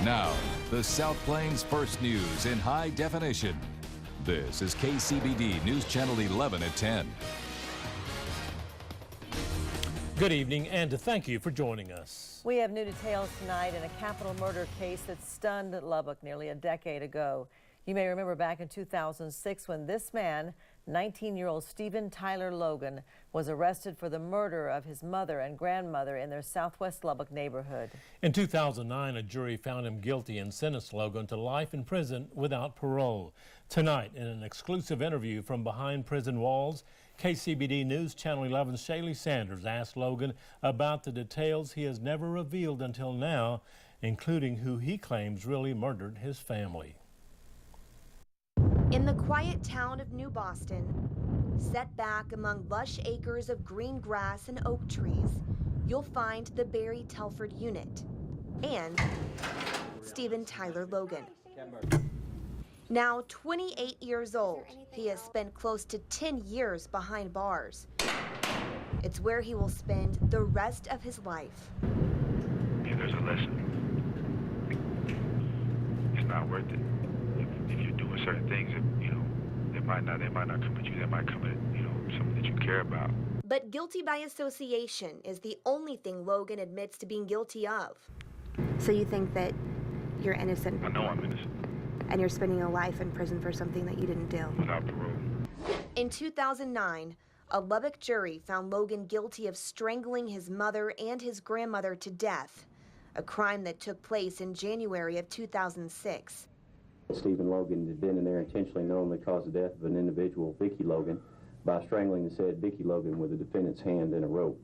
Now, the South Plains First News in high definition. This is KCBD News Channel 11 at 10. Good evening, and thank you for joining us. We have new details tonight in a capital murder case that stunned Lubbock nearly a decade ago. You may remember back in 2006 when this man, 19-year-old Stephen Tyler Logan, was arrested for the murder of his mother and grandmother in their southwest Lubbock neighborhood. In 2009, a jury found him guilty and sentenced Logan to life in prison without parole. Tonight, in an exclusive interview from behind prison walls, KCBD News Channel 11's Shaley asked Logan about the details he has never revealed until now, including who he claims really murdered his family. In the quiet town of New Boston, set back among lush acres of green grass and oak trees, you'll find the Barry Telford unit and Stephen Tyler Logan. Now 28 years old, he has spent close to 10 years behind bars. It's where he will spend the rest of his life. Yeah, there's a lesson. It's not worth it. If you're doing certain things, they might not come at you. They might come at, someone that you care about. But guilty by association is the only thing Logan admits to being guilty of. So you think that you're innocent? I know I'm innocent. And you're spending a life in prison for something that you didn't do? Without parole. In 2009, a Lubbock jury found Logan guilty of strangling his mother and his grandmother to death, a crime that took place in January of 2006. Stephen Logan had been in there intentionally knowingly caused the death of an individual, Vicki Logan, by strangling the said Vicki Logan with the defendant's hand in a rope.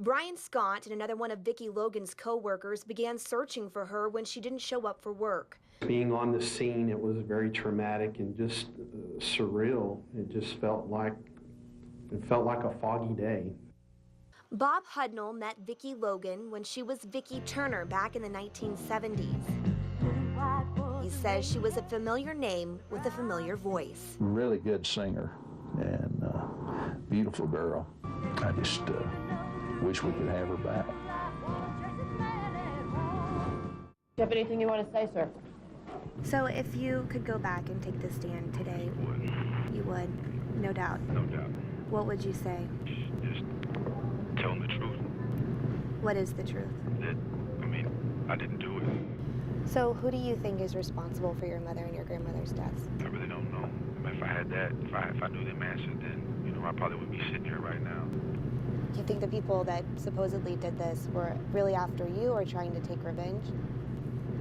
Brian Scott and another one of Vicki Logan's co-workers began searching for her when she didn't show up for work. Being on the scene, it was very traumatic and just surreal. It just felt like a foggy day. Bob Hudnall met Vicki Logan when she was Vicki Turner back in the 1970s. He says she was a familiar name with a familiar voice. Really good singer and beautiful girl. I just wish we could have her back. Do you have anything you want to say, sir? So if you could go back and take the stand today, you would, no doubt. No doubt. What would you say? Just tell them the truth. What is the truth? That, I didn't do it. So who do you think is responsible for your mother and your grandmother's deaths? I really don't know. If I had that, if I knew them answers, then I probably wouldn't be sitting here right now. Do you think the people that supposedly did this were really after you or trying to take revenge?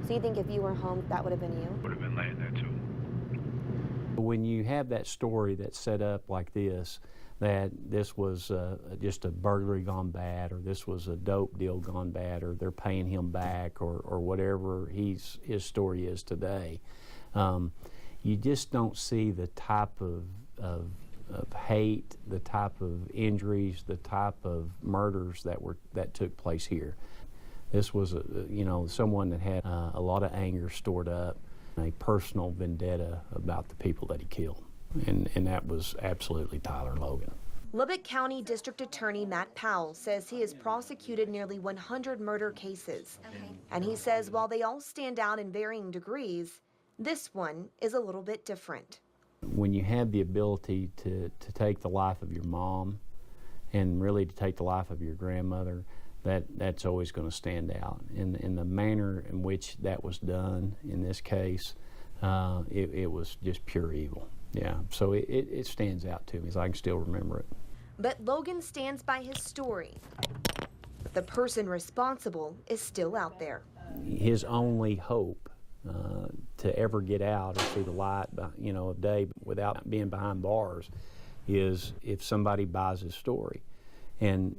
So you think if you were home, that would have been you? Would have been laying there too. When you have that story that's set up like this, that this was just a burglary gone bad, or this was a dope deal gone bad, or they're paying him back, or whatever his story is today, you just don't see the type of hate, the type of injuries, the type of murders that took place here. This was someone that had a lot of anger stored up, a personal vendetta about the people that he killed. And that was absolutely Tyler Logan. Lubbock County District Attorney Matt Powell says he has prosecuted nearly 100 murder cases. And he says while they all stand out in varying degrees, this one is a little bit different. When you have the ability to take the life of your mom and really to take the life of your grandmother, that's always going to stand out. In the manner in which that was done in this case, it was just pure evil. Yeah, so it stands out to me, as I can still remember it. But Logan stands by his story. The person responsible is still out there. His only hope to ever get out or see the light, of day without being behind bars is if somebody buys his story. And,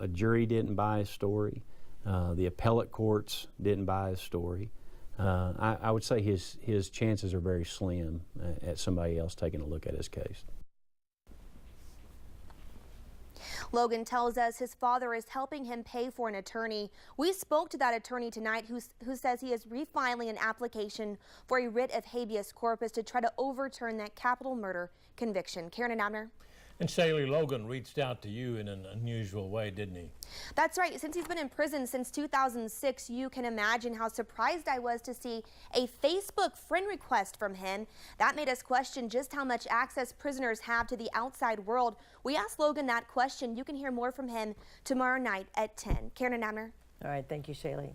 a jury didn't buy his story. The appellate courts didn't buy his story. I would say his chances are very slim at somebody else taking a look at his case. Logan tells us his father is helping him pay for an attorney. We spoke to that attorney tonight who says he is refiling an application for a writ of habeas corpus to try to overturn that capital murder conviction. Karen and Abner. And Shaley, Logan reached out to you in an unusual way, didn't he? That's right. Since he's been in prison since 2006, you can imagine how surprised I was to see a Facebook friend request from him. That made us question just how much access prisoners have to the outside world. We asked Logan that question. You can hear more from him tomorrow night at 10. Karen and Abner. All right, thank you, Shaley.